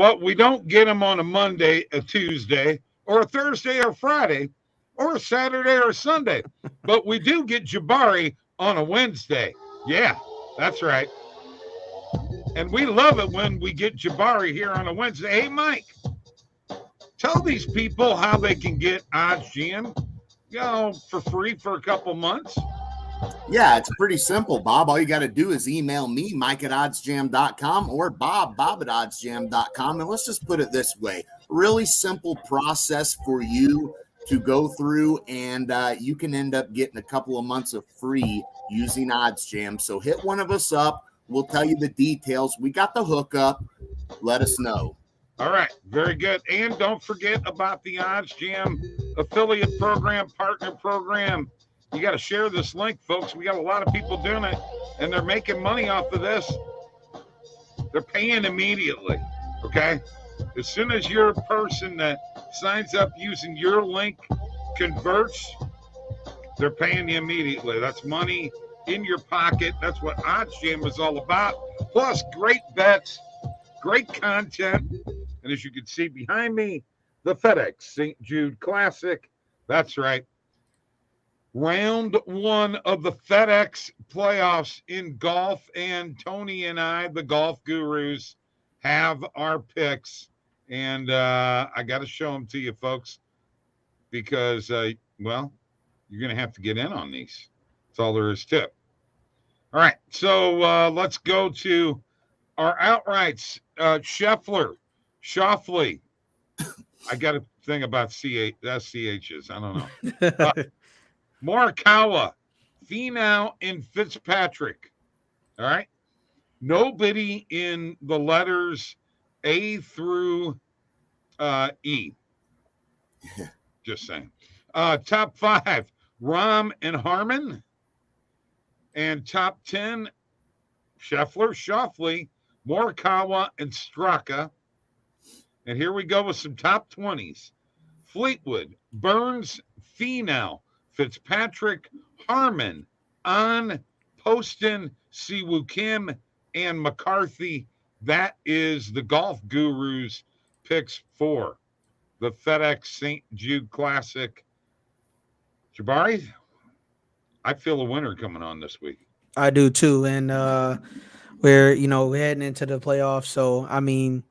Well, we don't get them on a Monday, a Tuesday, or a Thursday or Friday, or a Saturday or a Sunday. But we do get Jabari on a Wednesday. Yeah, that's right. And we love it when we get Jabari here on a Wednesday. Hey, Mike, tell these people how they can get OddsJam, for free for a couple months. Yeah, it's pretty simple, Bob. All you got to do is email me, mike@oddsjam.com, or bob at oddsjam.com. And let's just put it this way. Really simple process for you to go through, and you can end up getting a couple of months of free using OddsJam. So hit one of us up. We'll tell you the details. We got the hookup. Let us know. All right, very good. And don't forget about the OddsJam Affiliate Program, Partner Program. You got to share this link, folks. We got a lot of people doing it, and they're making money off of this. They're paying immediately, okay? As soon as you're a person that signs up using your link converts, they're paying you immediately. That's money in your pocket. That's what OddsJam is all about. Plus, great bets, great content. And as you can see behind me, the FedEx St. Jude Classic. That's right. Round one of the FedEx playoffs in golf, and Tony and I, the golf gurus, have our picks. And I got to show them to you, folks, because, you're going to have to get in on these. That's all there is to it. All right, so let's go to our outrights. Shoffley. I got a thing about SCHs. I don't know. Morikawa, Finau, and Fitzpatrick. All right. Nobody in the letters A through E. Just saying. Top 5, Rahm and Harmon. And top 10, Scheffler, Morikawa, and Straka. And here we go with some top 20s. Fleetwood, Burns, Finau, Fitzpatrick, Harmon, On, Poston, Siwoo Kim, and McCarthy. That is the golf gurus picks for the FedEx St. Jude Classic. Jabari, I feel a winner coming on this week. I do too. And we're heading into the playoffs. So, I mean,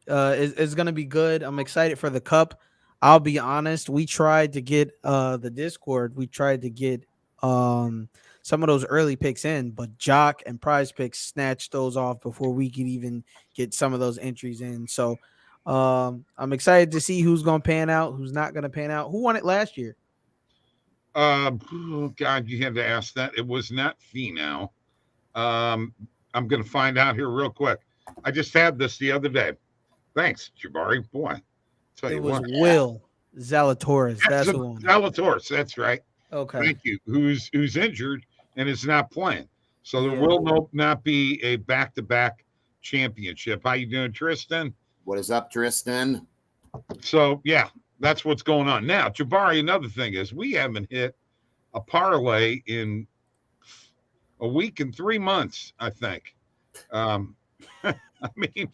it's going to be good. I'm excited for the cup. I'll be honest. We tried to get the Discord. We tried to get some of those early picks in, but Jock and Prize Picks snatched those off before we could even get some of those entries in. So I'm excited to see who's going to pan out, who's not going to pan out. Who won it last year? God, you had to ask that. It was not Finau. I'm going to find out here real quick. I just had this the other day. Thanks, Jabari. Boy. It was Will Zalatoris. That's the one. Zalatoris. That's right. Okay. Thank you. Who's injured and is not playing. So there will not be a back-to-back championship. How you doing, Tristan? What is up, Tristan? So, yeah, that's what's going on. Now, Jabari, another thing is we haven't hit a parlay in a week and 3 months, I think. I mean,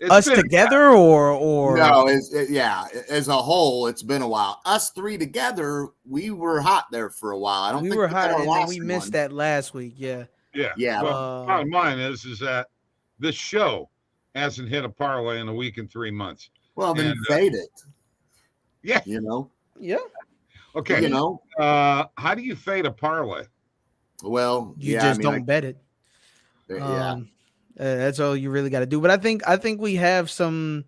us together or no, as a whole, it's been a while. Us three together, we were hot there for a while. I don't think we were hot, and then we missed that last week. Yeah. Well, bottom line is that this show hasn't hit a parlay in a week and 3 months. Well, then fade it. Yeah. Yeah. Okay. How do you fade a parlay? Well, you don't bet it. Yeah. That's all you really got to do. But I think we have some.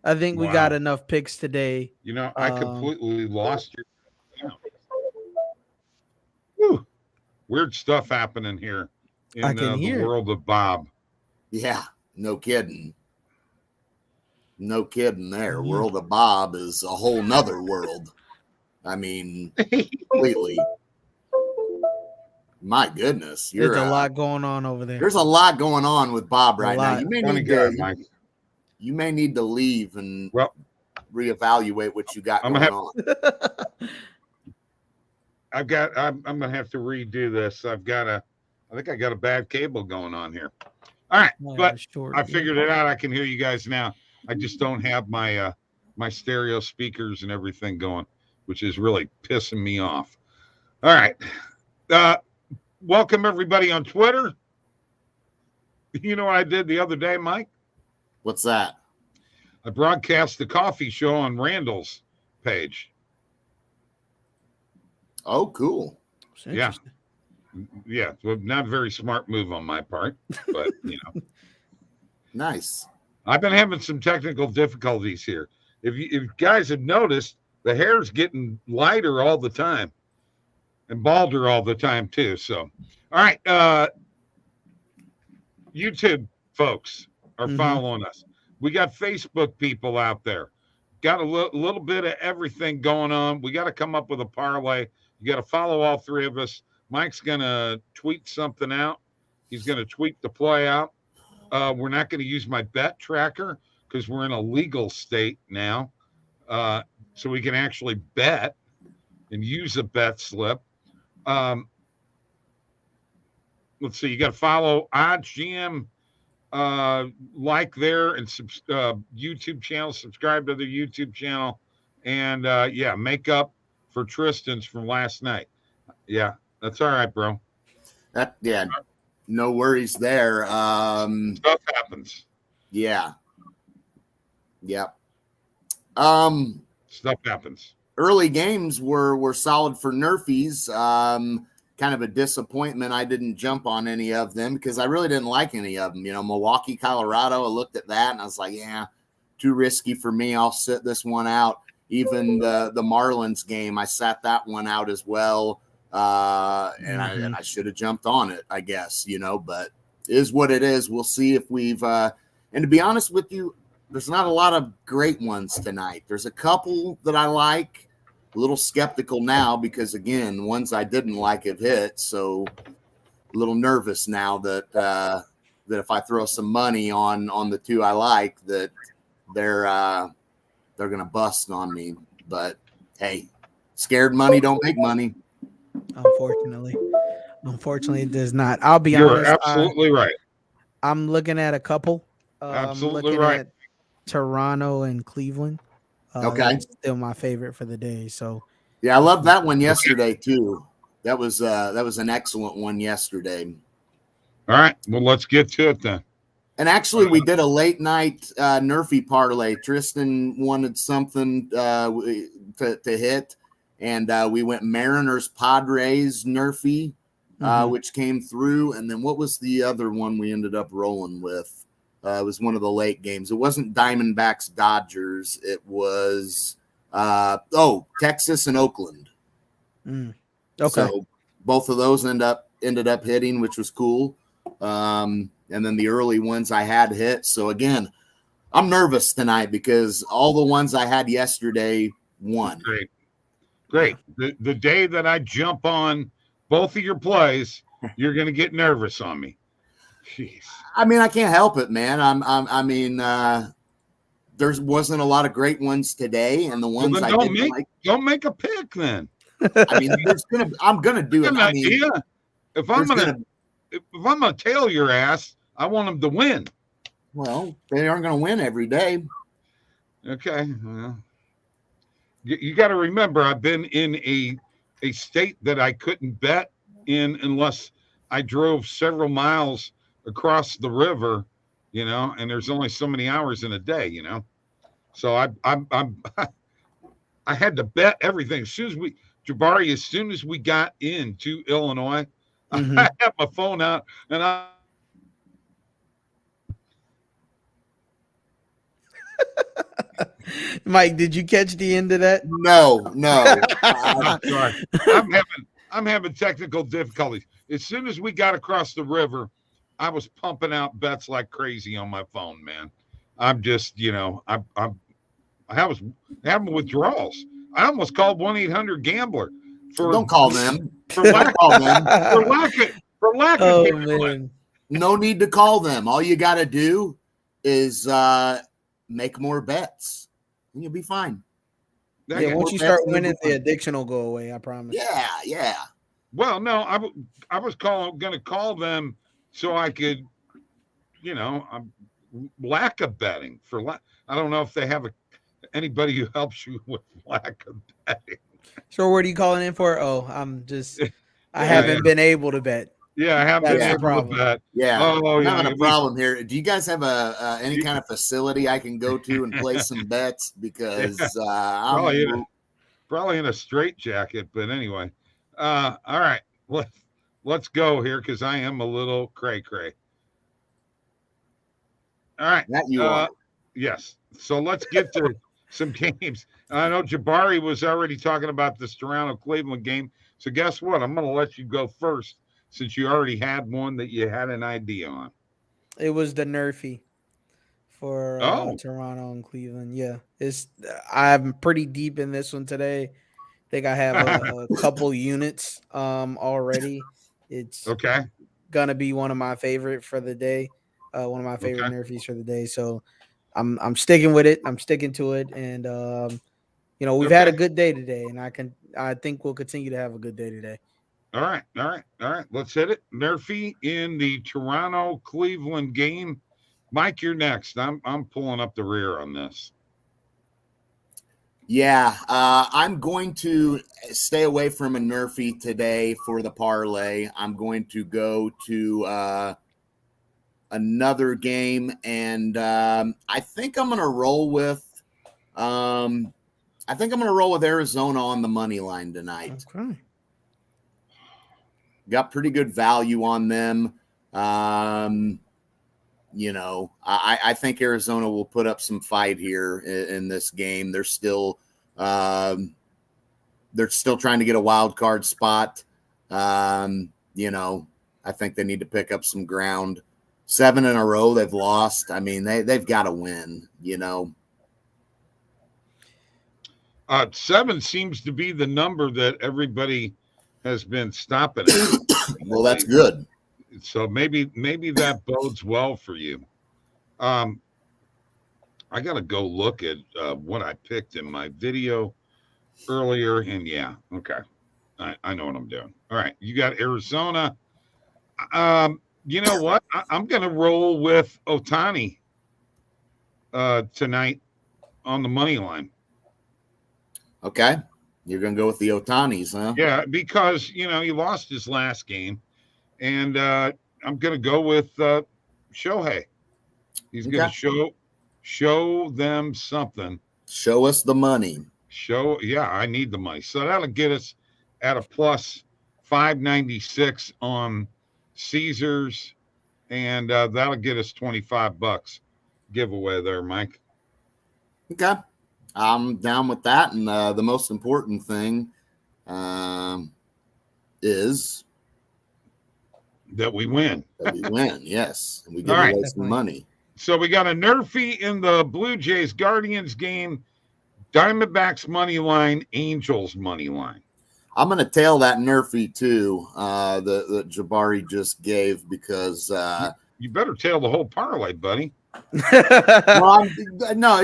I think we got enough picks today. I completely lost your. Whew. Weird stuff happening here in the world of Bob. Yeah, no kidding. No kidding there. World of Bob is a whole nother world. I mean, completely. My goodness. There's a lot going on over there. There's a lot going on with Bob right now. You may need to leave and reevaluate what you got going on. I'm going to have to redo this. I think I got a bad cable going on here. All right. But I figured it out. I can hear you guys now. I just don't have my my stereo speakers and everything going, which is really pissing me off. All right. Welcome everybody on Twitter. You know what I did the other day, Mike? What's that? I broadcast the coffee show on Randall's page. Oh, cool. Yeah. Yeah. Well, not a very smart move on my part, but you know. Nice. I've been having some technical difficulties here. If you guys have noticed, the hair's getting lighter all the time and balder all the time too. So, all right. YouTube folks are following us. We got Facebook people out there. Got a little bit of everything going on. We got to come up with a parlay. You got to follow all three of us. Mike's going to tweet something out. He's going to tweet the play out. We're not going to use my bet tracker because we're in a legal state now. So we can actually bet and use a bet slip. Let's see. You got to follow OddsJam, like there, and YouTube channel. Subscribe to the YouTube channel, and yeah, make up for Tristan's from last night. Yeah, that's all right, bro. Yeah, no worries there. Stuff happens. Yeah. Yep. Stuff happens. Early games were solid for Nerfies. Kind of a disappointment I didn't jump on any of them because I really didn't like any of them. You know, Milwaukee, Colorado, I looked at that and I was like, yeah, too risky for me. I'll sit this one out. Even the Marlins game, I sat that one out as well. And I should have jumped on it, I guess, you know, but it is what it is. We'll see if we've and to be honest with you, there's not a lot of great ones tonight. There's a couple that I like. A little skeptical now because, again, ones I didn't like have hit. So a little nervous now that that if I throw some money on the two I like, that they're going to bust on me. But, hey, scared money don't make money. Unfortunately, it does not. I'll be You're honest. absolutely right. I'm looking at a couple. Absolutely right. At Toronto and Cleveland. Okay. Still my favorite for the day. So yeah, I love that one yesterday too. That was an excellent one yesterday. All right. Well, let's get to it then. And actually, we did a late night Nerfy parlay. Tristan wanted something to hit, and we went Mariners Padres Nerfy, which came through. And then what was the other one we ended up rolling with? It was one of the late games. It wasn't Diamondbacks Dodgers. It was Texas and Oakland. Okay. So both of those ended up hitting, which was cool. And then the early ones I had hit. So again, I'm nervous tonight because all the ones I had yesterday won. Great. The day that I jump on both of your plays, you're going to get nervous on me. Jeez. I mean, I can't help it, man. There wasn't a lot of great ones today, and the ones I didn't like. Don't make a pick then. I mean, I'm gonna do it. I mean, yeah. If I'm gonna tail your ass, I want them to win. Well, they aren't gonna win every day. Okay. Well, you got to remember, I've been in a state that I couldn't bet in unless I drove several miles across the river, you know, and there's only so many hours in a day, you know. So I had to bet everything. As soon as we got into Illinois, I had my phone out and Mike, did you catch the end of that? No. I'm having technical difficulties. As soon as we got across the river, I was pumping out bets like crazy on my phone, man. I'm just, you know, I was having withdrawals. I almost called 1-800-GAMBLER. Don't call them. For lack of man. No need to call them. All you got to do is make more bets, and you'll be fine. Yeah, once you start winning, the addiction will go away. I promise. Yeah. Well, no, I was going to call them so I could, you know, lack of betting I don't know if they have anybody who helps you with lack of betting. So what are you calling in for? Oh, I Yeah, yeah, haven't been able to bet. yeah. I haven't been That's the Yeah. able to problem. bet. Yeah, Oh, I'm yeah. having a problem here. Do you guys have any You- kind of facility I can go to and play some bets? yeah, Because probably in I'm probably in a straitjacket. But anyway, all right. Let's go here because I am a little cray cray. All right. that you Uh, are. yes. So let's get to some games. I know Jabari was already talking about this Toronto Cleveland game. So guess what? I'm going to let you go first since you already had one that you had an idea on. It was the Nerfy for Oh, Toronto and Cleveland. Yeah, I'm pretty deep in this one today. Think I have a couple units already. It's okay. gonna be one of my favorite for the day. One of my favorite Okay. Nerfies for the day. So I'm sticking with it. I'm sticking to it, and we've had a Okay. good day today, and I think we'll continue to have a good day today. All right. All right. All right. Let's hit it. Murphy in the Toronto Cleveland game. Mike, you're next. I'm pulling up the rear on this. Yeah, I'm going to stay away from a Nerfy today for the parlay. I'm going to go to another game, and I think I'm going to roll with. I think I'm going to roll with Arizona on the money line tonight. Okay. Got pretty good value on them. I think Arizona will put up some fight here in this game. They're still trying to get a wild card spot. I think they need to pick up some ground. 7 in a row they've lost. I mean, they've got to win. 7 seems to be the number that everybody has been stopping at. Well, that's good. So maybe that bodes well for you. I got to go look at what I picked in my video earlier, and yeah, okay, I know what I'm doing. All right, you got Arizona. You know what? I'm going to roll with Otani tonight on the money line. Okay. You're going to go with the Otanis, huh? Yeah, because he lost his last game, and I'm going to go with Shohei. He's going to show them something. Show us the money. Yeah, I need the money. So that'll get us at a plus 596 on Caesars, and that'll get us $25 giveaway there, Mike. Okay. I'm down with that. And the most important thing is that we win. Yes. And we give away some money. So we got a Nerfy in the Blue Jays Guardians game, Diamondbacks money line, Angels money line. I'm going to tail that Nerfy too, that Jabari just gave, because you better tail the whole parlay, buddy. Well, no,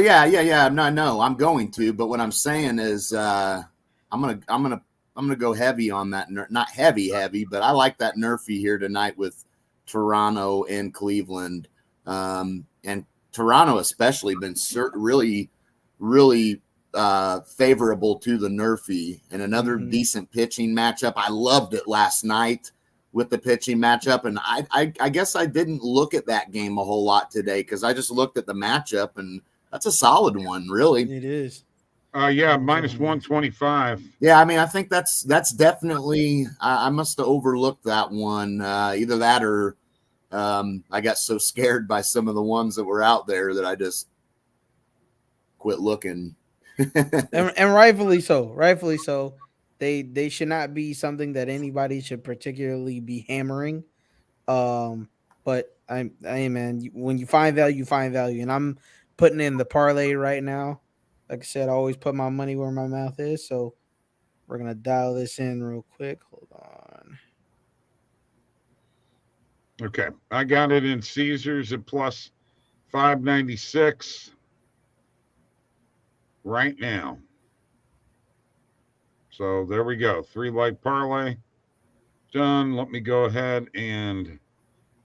I'm going to. But what I'm saying is, I'm gonna go heavy on that. Not heavy, but I like that Nerfy here tonight with Toronto and Cleveland, and Toronto especially been really, really favorable to the Nerfy, and another decent pitching matchup. I loved it last night with the pitching matchup, and I guess I didn't look at that game a whole lot today because I just looked at the matchup, and that's a solid one, really. It is. Yeah, minus 125. Yeah, I mean, I think that's definitely. I must have overlooked that one. Either that or I got so scared by some of the ones that were out there that I just quit looking. and rightfully so. Rightfully so. They should not be something that anybody should particularly be hammering. But man, when you find value, you find value. And I'm putting in the parlay right now. Like I said, I always put my money where my mouth is. So we're gonna dial this in real quick. Hold on. Okay, I got it in Caesars at plus 596 right now. So there we go. 3 leg parlay done. Let me go ahead and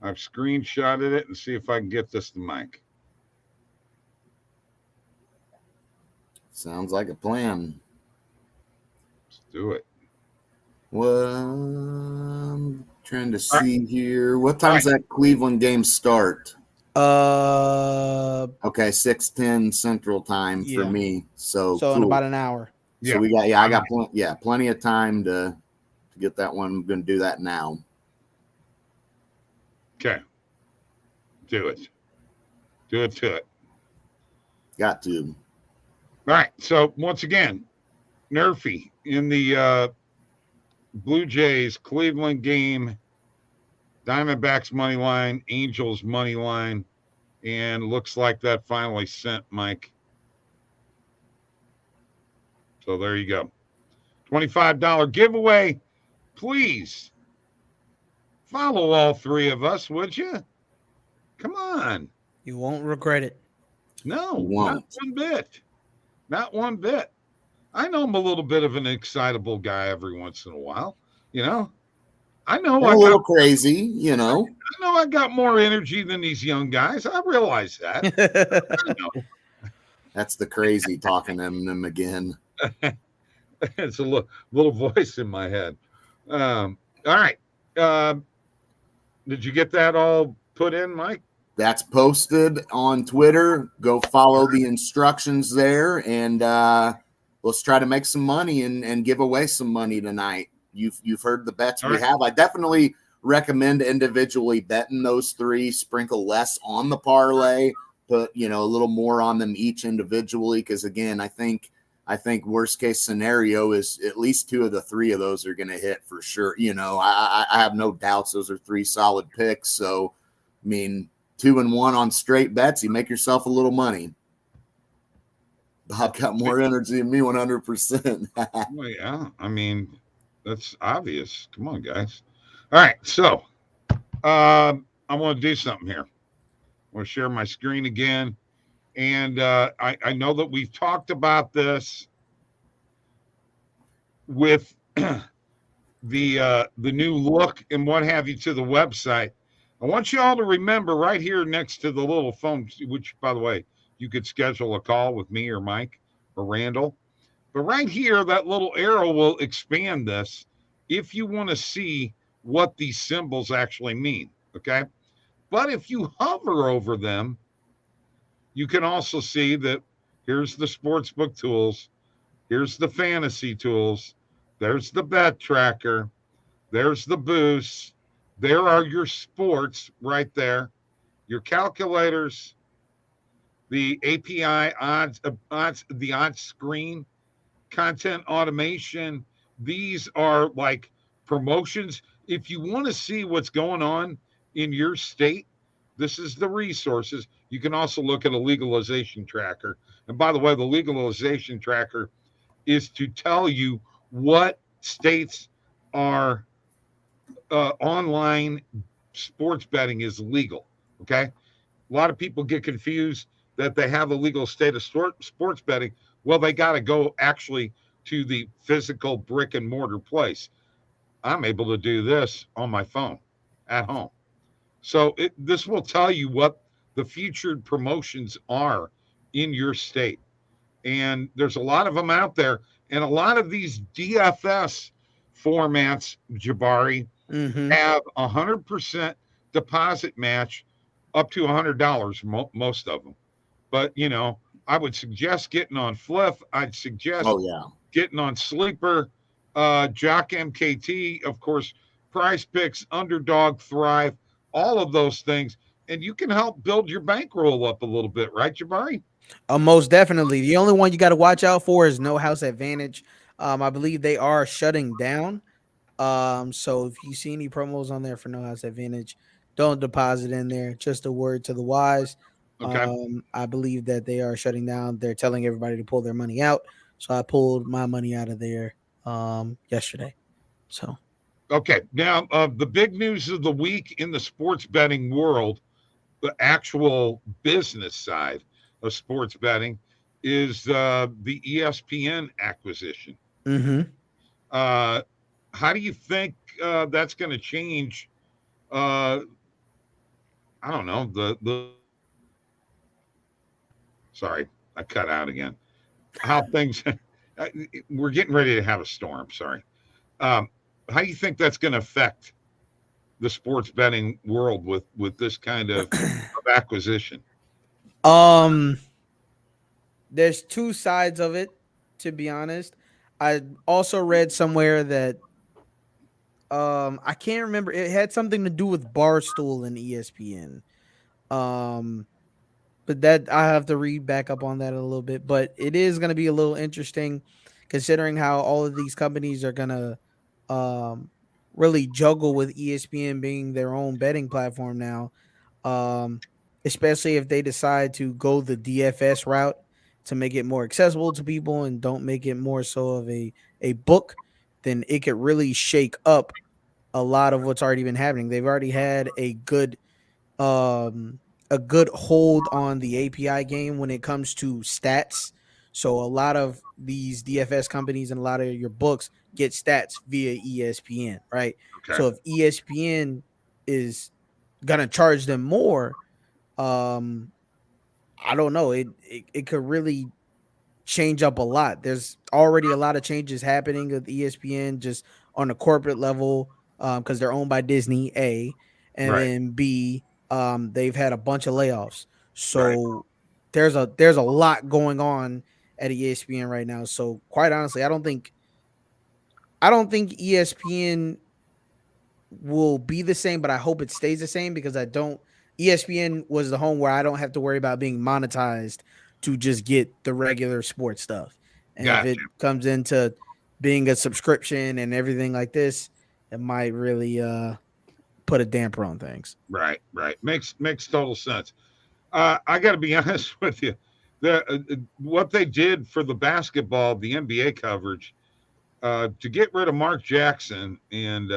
I've screenshotted it and see if I can get this to Mike. Sounds like a plan. Let's do it. Well, I'm trying to All right. see here. What time's that Cleveland game start? Okay, 6:10 Central Time for Yeah. me. So So in cool. about an hour. So we got I got plenty of time to get that one. I'm going to do that now. Okay. Do it. Do it to it. Got to. All right. So once again, Nerfy in the Blue Jays Cleveland game, Diamondbacks money line, Angels money line, and looks like that finally sent, Mike. So there you go. $25 giveaway. Please follow all three of us, would you? Come on. You won't regret it. No, not one bit. Not one bit. I know I'm a little bit of an excitable guy every once in a while. You know, I know I'm a little crazy, you know. I know I got more energy than these young guys. I realize that. I know. That's the crazy talking to them again. It's a little voice in my head. All right. Did you get that all put in, Mike? That's posted on Twitter. Go follow the instructions there, and let's try to make some money and give away some money tonight. You've heard the bets we have. I definitely recommend individually betting those three. Sprinkle less on the parlay, put a little more on them each individually. Because again, I think worst case scenario is at least two of the three of those are going to hit for sure. I have no doubts those are three solid picks. So, I mean, 2-1 on straight bets, you make yourself a little money. Bob got more energy than me, 100%. Well, yeah, I mean, that's obvious. Come on, guys. All right, so I want to do something here. I want to share my screen again. And I know that we've talked about this with the new look and what have you to the website. I want you all to remember right here next to the little phone, which, by the way, you could schedule a call with me or Mike or Randall. But right here, that little arrow will expand this if you want to see what these symbols actually mean, okay? But if you hover over them, you can also see that here's the sportsbook tools, here's the fantasy tools, there's the bet tracker, there's the boost, there are your sports right there, your calculators, the API odds, the odds screen, content automation. These are like promotions. If you want to see what's going on in your state, this is the resources. You can also look at a legalization tracker. And by the way, the legalization tracker is to tell you what states are online sports betting is legal. Okay. A lot of people get confused that they have a legal state of sports betting. Well, they got to go actually to the physical brick and mortar place. I'm able to do this on my phone at home. So this will tell you what the featured promotions are in your state. And there's a lot of them out there. And a lot of these DFS formats, Jabari, have 100% deposit match up to $100, most of them. But, I would suggest getting on Fliff. I'd suggest getting on Sleeper, Jock MKT, of course, Prize Picks, Underdog, Thrive, all of those things. And you can help build your bankroll up a little bit, right, Jabari? Most definitely. The only one you got to watch out for is No House Advantage. I believe they are shutting down. So if you see any promos on there for No House Advantage, don't deposit in there. Just a word to the wise. Okay. I believe that they are shutting down. They're telling everybody to pull their money out. So I pulled my money out of there yesterday. So okay. Now the big news of the week in the sports betting world, the actual business side of sports betting, is the ESPN acquisition. How do you think that's going to change? I don't know. Sorry, I cut out again. how things we're getting ready to have a storm. Sorry. How do you think that's going to affect the sports betting world with this kind of acquisition? Um, there's two sides of it, to be honest. I also read somewhere that I can't remember. It had something to do with Barstool and ESPN. Um, but that I have to read back up on that a little bit. But it is going to be a little interesting, considering how all of these companies are going to really juggle with ESPN being their own betting platform now. Um, Especially if they decide to go the DFS route to make it more accessible to people and don't make it more so of a book, then it could really shake up a lot of what's already been happening. They've already had a good hold on the API game when it comes to stats. So a lot of these DFS companies and a lot of your books get stats via ESPN, right? Okay. So if ESPN is gonna charge them more, I don't know. It could really change up a lot. There's already a lot of changes happening with ESPN just on a corporate level, because they're owned by Disney, A, and Right. then B, they've had a bunch of layoffs. Right. So there's a lot going on at ESPN right now. So quite honestly, I don't think ESPN will be the same, but I hope it stays the same because I don't. ESPN was the home where I don't have to worry about being monetized to just get the regular sports stuff. And Gotcha. if it comes into being a subscription and everything like this, it might really put a damper on things. Right. Right. Makes total sense. I got to be honest with you. What they did for the basketball, the NBA coverage, to get rid of Mark Jackson and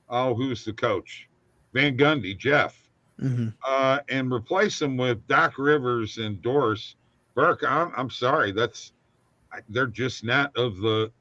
who's the coach? Van Gundy, Jeff, Mm-hmm. and replace him with Doc Rivers and Doris Burke. I'm sorry, they're just not of the.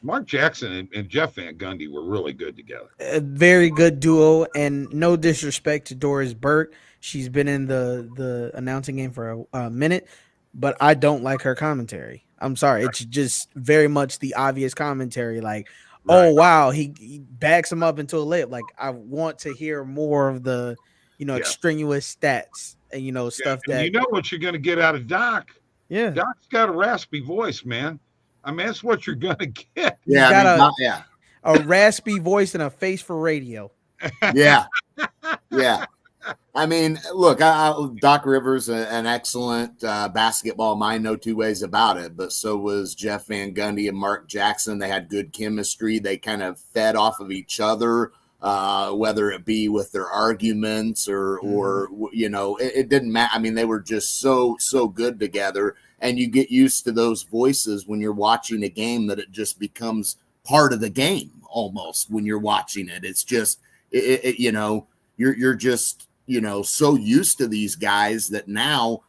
Mark Jackson and Jeff Van Gundy were really good together. A very good duo, and no disrespect to Doris Burke. She's been in the announcing game for a minute, but I don't like her commentary. I'm sorry. Right. It's just very much the obvious commentary. Like, Right. oh wow, he backs him up into a layup. Like, I want to hear more of the, Yeah. extraneous stats and stuff And that you know what you're going to get out of Doc. yeah. Doc's got a raspy voice, man. I mean, that's what you're going to get. Yeah, got I mean, yeah, a raspy voice and a face for radio. yeah, yeah. I mean, look, Doc Rivers, an excellent basketball mind, no two ways about it. But so was Jeff Van Gundy and Mark Jackson. They had good chemistry. They kind of fed off of each other, whether it be with their arguments or it didn't matter. I mean, they were just so good together. And you get used to those voices when you're watching a game that it just becomes part of the game almost when you're watching it. It's just, you're just, so used to these guys that now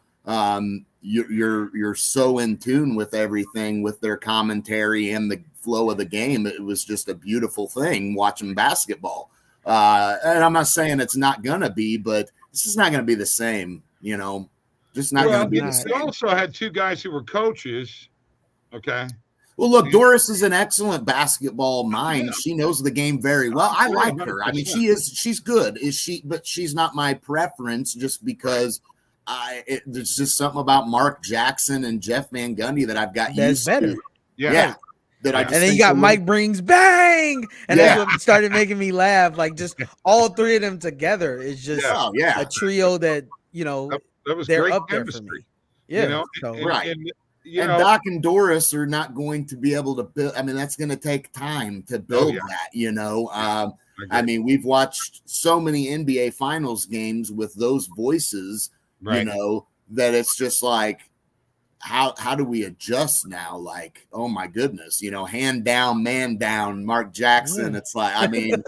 you're so in tune with everything, with their commentary and the flow of the game. It was just a beautiful thing watching basketball. And I'm not saying it's not going to be, but this is not going to be the same, just not going to be the same. You also had two guys who were coaches. Okay. Well, look, Doris is an excellent basketball mind. Yeah. She knows the game very well. I like her. I mean, she's good. But she's not my preference just because there's just something about Mark Jackson and Jeff Van Gundy that I've got used to. Yeah. I just and then you got Mike Brings, bang, and that's what started making me laugh. Like, just all three of them together is just a trio that that was they're great up chemistry. There for me. Yeah, and Doc and Doris are not going to be able to build. I mean, that's going to take time to build that. I mean, we've watched so many NBA Finals games with those voices, that it's just like, how do we adjust now? Like, oh my goodness, hand down, man down, Mark Jackson. It's like, I mean,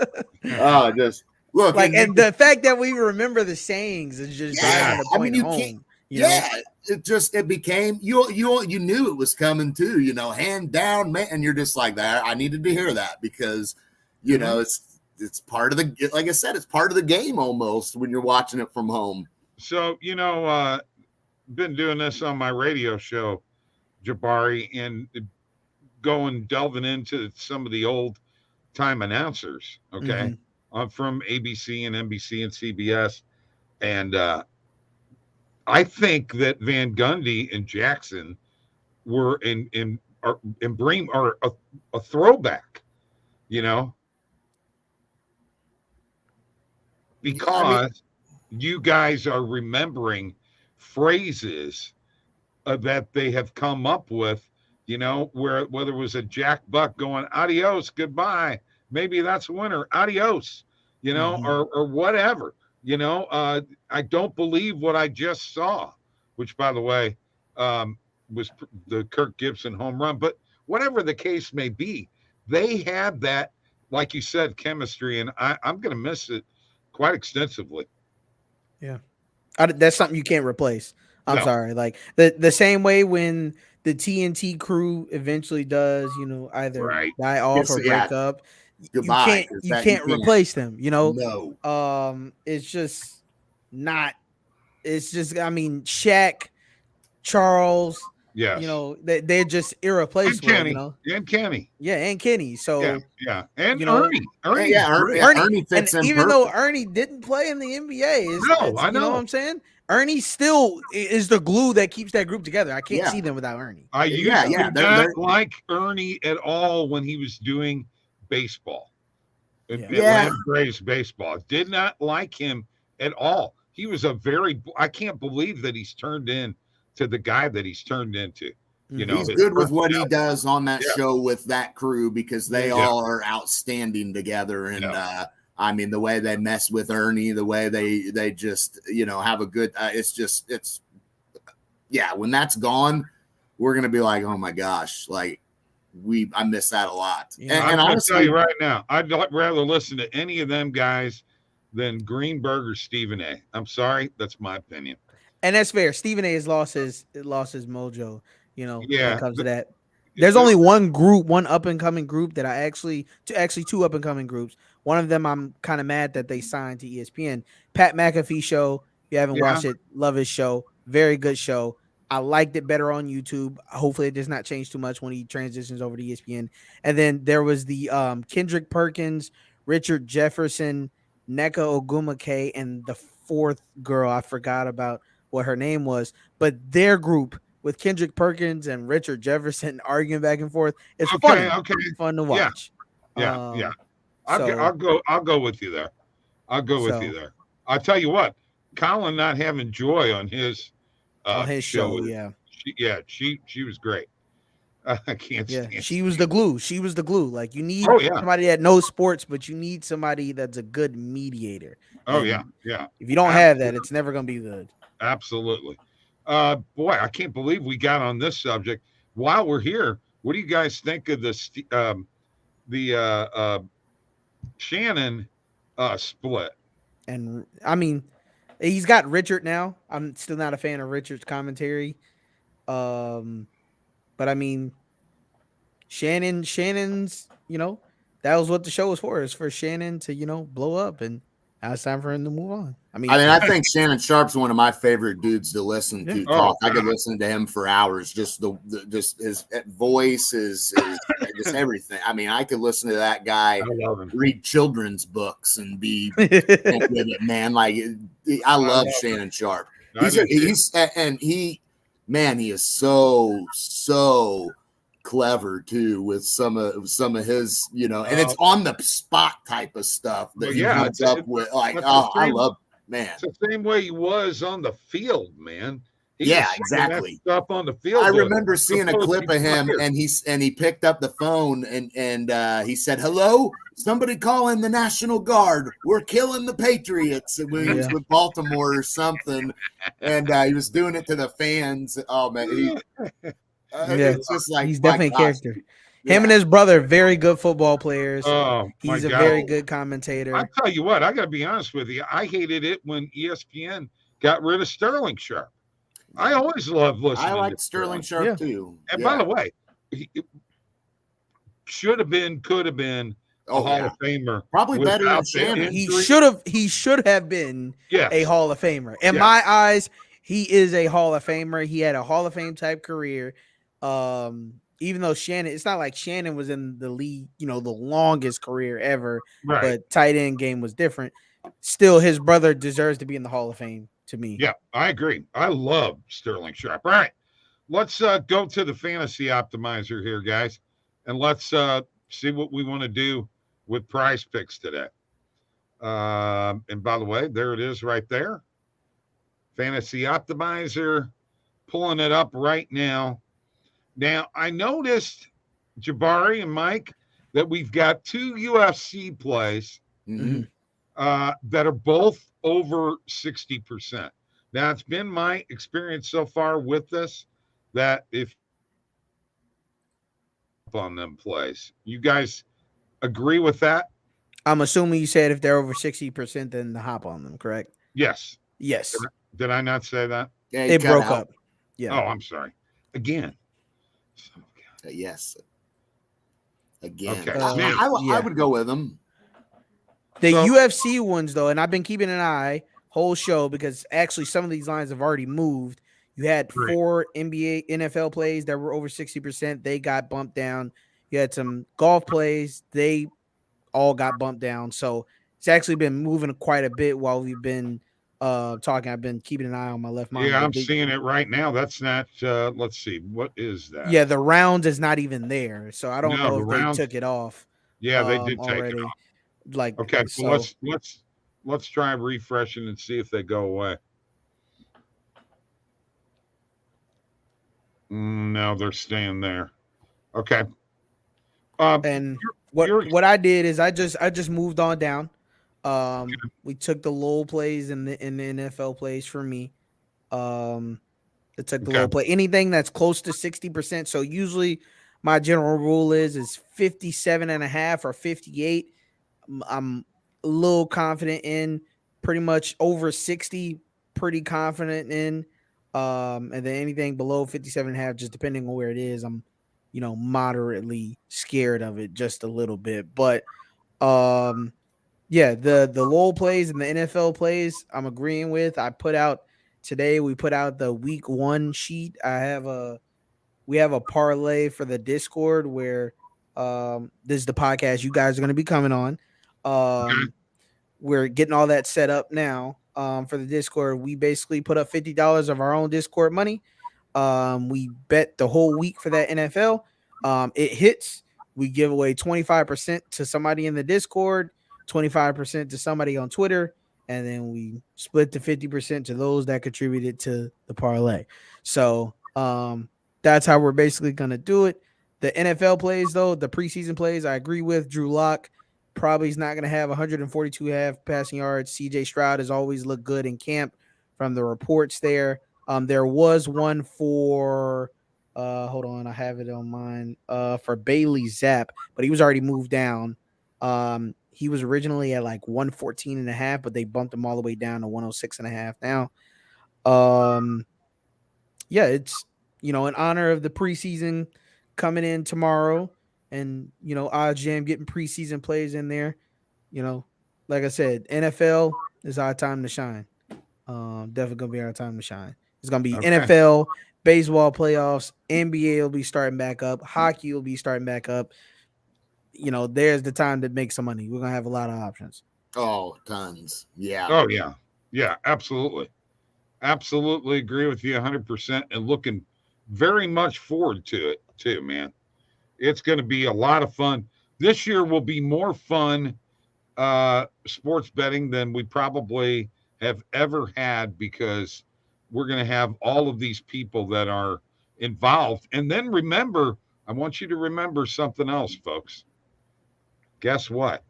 just look, like, and the fact that we remember the sayings is just driving the point home. It became you knew it was coming too, hand down, man, and you're just like that. I needed to hear that because it's part of the, like I said, it's part of the game almost when you're watching it from home. So been doing this on my radio show Jabari, and delving into some of the old time announcers, okay, from ABC and NBC and CBS. And I think that Van Gundy and Jackson were in Bream are a throwback, you know, because you guys are remembering phrases that they have come up with, you know, whether it was a Jack Buck going adios, goodbye, maybe that's a winner, adios, you know, or whatever, you know. I don't believe what I just saw, which, by the way, was the Kirk Gibson home run, but whatever the case may be, they had that, like you said, chemistry, and I'm going to miss it quite extensively. Yeah. That's something you can't replace. I'm sorry. Like the same way when the TNT crew eventually does, you know, either die off or break up, Goodbye, you can't replace them, you know? No. It's just not, it's just, I mean, Shaq, Charles, yes, you know, they're just irreplaceable, and Kenny, you know? And Kenny. Yeah, and Kenny. So yeah. And you know, Ernie fits in even perfect. though Ernie didn't play in the NBA, I know. You know what I'm saying? Ernie still is the glue that keeps that group together. I can't see them without Ernie. I used to not like Ernie at all when he was doing baseball. Atlanta Braves baseball. Did not like him at all. He was I can't believe that he's turned in to the guy that he's turned into. You know, he's good with what he does on that show with that crew, because they all are outstanding together. And I mean, the way they mess with Ernie, the way they just, you know, have a good, when that's gone, we're going to be like, oh my gosh, like I miss that a lot. Yeah. And I'll tell you right now, I'd rather listen to any of them guys than Greenberg or Stephen A. I'm sorry. That's my opinion. And that's fair. Stephen A. has lost his mojo, you know, when it comes to that. There's only one up and coming group that actually two up and coming groups. One of them I'm kind of mad that they signed to ESPN. Pat McAfee show. If you haven't watched it, love his show. Very good show. I liked it better on YouTube. Hopefully it does not change too much when he transitions over to ESPN. And then there was the Kendrick Perkins, Richard Jefferson, Nneka Ogwumike, and the fourth girl, I forgot about what her name was, but their group with Kendrick Perkins and Richard Jefferson arguing back and forth, it's fun to watch. Yeah. I'll go with you there. With you there. I'll tell you what, Colin not having Joy on his show. She was great. I can't stand. She was the glue. Like, you need somebody that knows sports, but you need somebody that's a good mediator. Yeah. If you don't have that, it's never gonna be good. Absolutely. Boy, I can't believe we got on this subject. While we're here, what do you guys think of the Shannon split? And I mean, he's got Richard now. I'm still not a fan of Richard's commentary. But I mean, Shannon's, you know, that was what the show was for. It's for Shannon to, you know, blow up, and now it's time for him to move on. I think Shannon Sharp's one of my favorite dudes to listen to talk. I could listen to him for hours. Just just his voice, his just everything. I mean, I could listen to that guy read children's books and be with it, man. Like, I love Shannon Sharp. He is so clever too with some of his, you know, and it's on the spot type of stuff that he comes up with. Like, I love. Man, it's the same way he was on the field, man. Exactly. Stuff on the field. I remember seeing a clip of him, and he picked up the phone and he said, "Hello, somebody calling the National Guard. We're killing the Patriots." And he was with Baltimore or something, and he was doing it to the fans. Oh man, it's just like, he's definitely a character. Him and his brother, very good football players. He's a very good commentator. I tell you what, I got to be honest with you. I hated it when ESPN got rid of Sterling Sharp. I always loved listening. I like Sterling Sharp too. And by the way, he should have been, could have been a Hall of Famer. Probably better than Shannon. He should have been a Hall of Famer. In my eyes, he is a Hall of Famer. He had a Hall of Fame type career. Even though Shannon, it's not like Shannon was in the league, the longest career ever, Right. but tight end game was different. Still, his brother deserves to be in the Hall of Fame to me. Yeah, I agree. I love Sterling Sharp. All right, let's go to the fantasy optimizer here, guys, and let's see what we want to do with prize picks today. And by the way, there it is right there. Fantasy optimizer, pulling it up right now. Now, I noticed, Jabari and Mike, that we've got 2 UFC plays that are both over 60%. Now, it's been my experience so far with this that if on them plays, you guys agree with that? I'm assuming you said if they're over 60%, then the hop on them, correct? Yes. Yes. Did I not say that? Yeah, It broke up. Yeah. Oh, I'm sorry. Again. Yes. Again. Okay. I would go with them. The UFC ones, though, and I've been keeping an eye whole show because actually some of these lines have already moved. You had 4 NBA, NFL plays that were over 60%. They got bumped down. You had some golf plays. They all got bumped down. So it's actually been moving quite a bit while we've been talking. I've been keeping an eye on my left monitor. Yeah, I'm seeing it right now. That's not, let's see. What is that? Yeah, the rounds is not even there. So I don't know if they took it off. Yeah, they did take already. it off. Like, okay, so let's try refreshing and see if they go away. No, they're staying there. Okay. And what I did is I just moved on down. We took the low plays in the NFL plays for me. It took the low play. Anything that's close to 60%. So usually my general rule is 57.5 or 58. I'm a little confident in. Pretty much over 60, pretty confident in. And then anything below 57.5, just depending on where it is, I'm moderately scared of it just a little bit. But yeah, the low plays and the NFL plays I'm agreeing with. We put out the week 1 sheet. We have a parlay for the Discord where this is the podcast you guys are going to be coming on. We're getting all that set up now. For the Discord, we basically put up $50 of our own Discord money. We bet the whole week for that NFL. It hits. We give away 25% to somebody in the Discord, 25% to somebody on Twitter, and then we split the 50% to those that contributed to the parlay. So that's how we're basically going to do it. The NFL plays, though, the preseason plays, I agree with Drew Lock. Probably is not going to have 142.5 passing yards. CJ Stroud has always looked good in camp from the reports there. There was one for hold on, I have it on mine for Bailey Zapp, but he was already moved down. He was originally at like 114.5, but they bumped him all the way down to 106.5 now. Yeah, it's in honor of the preseason coming in tomorrow. And, OddsJam getting preseason plays in there. Like I said, NFL is our time to shine. Definitely going to be our time to shine. It's going to be NFL, baseball playoffs, NBA will be starting back up. Hockey will be starting back up. There's the time to make some money. We're going to have a lot of options. Oh, tons. Yeah. Oh, yeah. Yeah, absolutely. Absolutely agree with you 100% and looking very much forward to it too, man. It's going to be a lot of fun. This year will be more fun sports betting than we probably have ever had because we're going to have all of these people that are involved. And then remember, I want you to remember something else, folks. Guess what?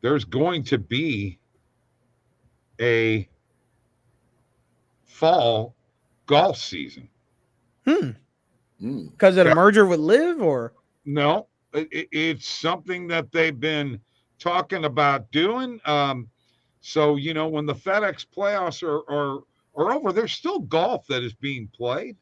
There's going to be a fall golf season. Because of the merger with Live, or no, it's something that they've been talking about doing. So when the FedEx playoffs are over, there's still golf that is being played,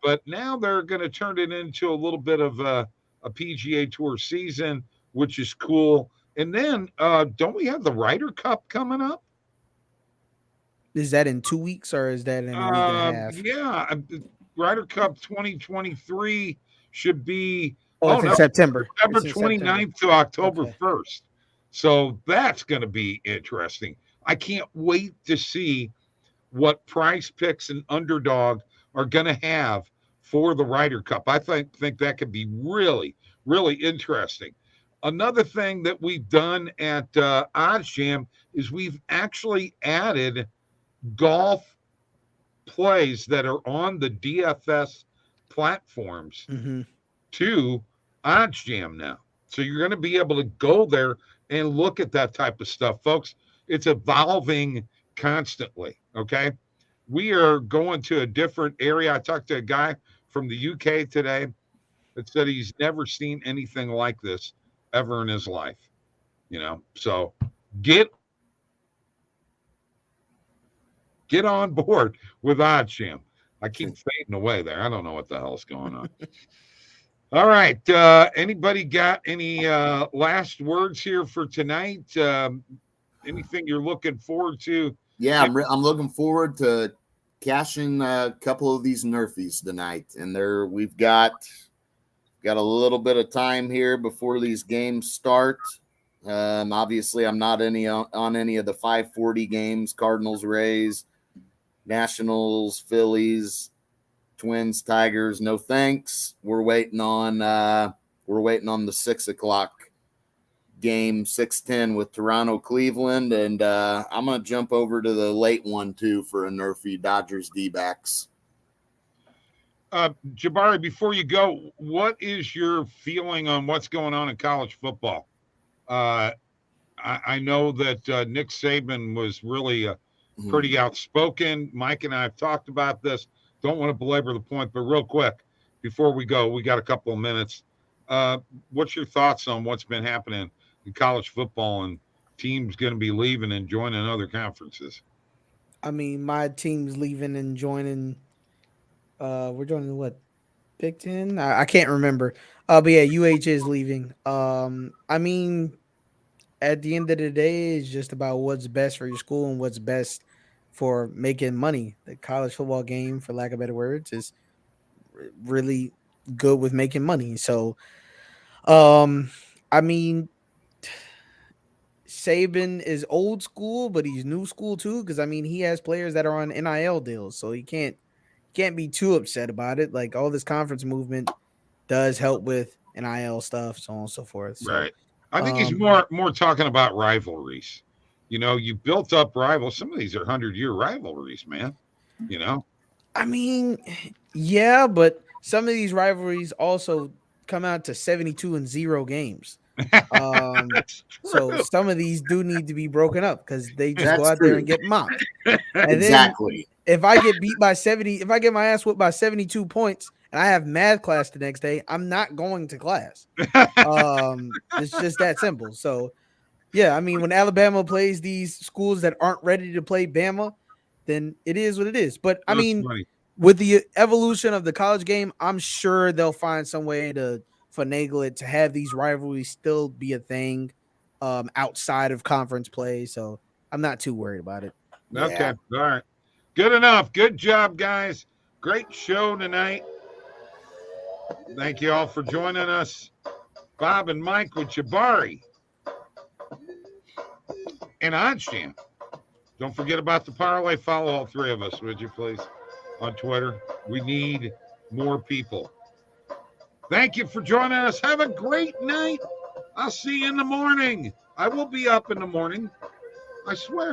but now they're going to turn it into a little bit of a PGA Tour season, which is cool. And then don't we have the Ryder Cup coming up? Is that in 2 weeks or is that in a week and a half? Yeah. Ryder Cup 2023 should be it's in September. September It's in 29th to October Okay. 1st. So that's going to be interesting. I can't wait to see what Price Picks and Underdog are going to have for the Ryder Cup. I think that could be really, really interesting. Another thing that we've done at OddsJam is we've actually added golf plays that are on the DFS platforms to OddsJam now. So you're going to be able to go there and look at that type of stuff, folks. It's evolving constantly, okay? We are going to a different area. I talked to a guy from the UK today that said he's never seen anything like this ever in his life, So get on board with OddsJam. I keep fading away there. I don't know what the hell's going on. All right. Anybody got any last words here for tonight? Anything you're looking forward to? Yeah, I'm looking forward to cashing a couple of these Nerfies tonight, and we've got a little bit of time here before these games start. Obviously, I'm not on any of the 540 games: Cardinals, Rays, Nationals, Phillies, Twins, Tigers. No thanks. We're waiting on the 6:00 game, 6:10 with Toronto, Cleveland, and I'm gonna jump over to the late one too for a Nerfy, Dodgers, D-backs. Jabari, before you go, what is your feeling on what's going on in college football? I know that Nick Saban was really pretty outspoken. Mike and I have talked about this. Don't want to belabor the point, but real quick, before we go, we got a couple of minutes. What's your thoughts on what's been happening in college football and teams going to be leaving and joining other conferences? I mean, my team's leaving and joining. We're joining what? Big Ten? I can't remember. But yeah, UH is leaving. I mean, at the end of the day, it's just about what's best for your school and what's best for making money. The college football game, for lack of better words, is really good with making money. So, I mean, Saban is old school, but he's new school too. Because I mean, he has players that are on NIL deals, so he can't be too upset about it. Like all this conference movement does help with NIL stuff, so on and so forth. So, right. I think he's more talking about rivalries. You built up rivals. Some of these are 100-year rivalries, man. I mean, yeah, but some of these rivalries also come out to 72-0 games. So some of these do need to be broken up because they just go out there and get mocked. And exactly. Then if I get beat by 70, if I get my ass whipped by 72 points and I have math class the next day, I'm not going to class. It's just that simple. So yeah, I mean, when Alabama plays these schools that aren't ready to play Bama, then it is what it is. But I mean, with the evolution of the college game, I'm sure they'll find some way to finagle it to have these rivalries still be a thing outside of conference play. So I'm not too worried about it. Okay. All right. Good enough. Good job, guys. Great show tonight. Thank you all for joining us. Bob and Mike with Jabari and OddsJam. Don't forget about the parlay. Follow all three of us, would you please, on Twitter. We need more people. Thank you for joining us. Have a great night. I'll see you in the morning. I will be up in the morning. I swear.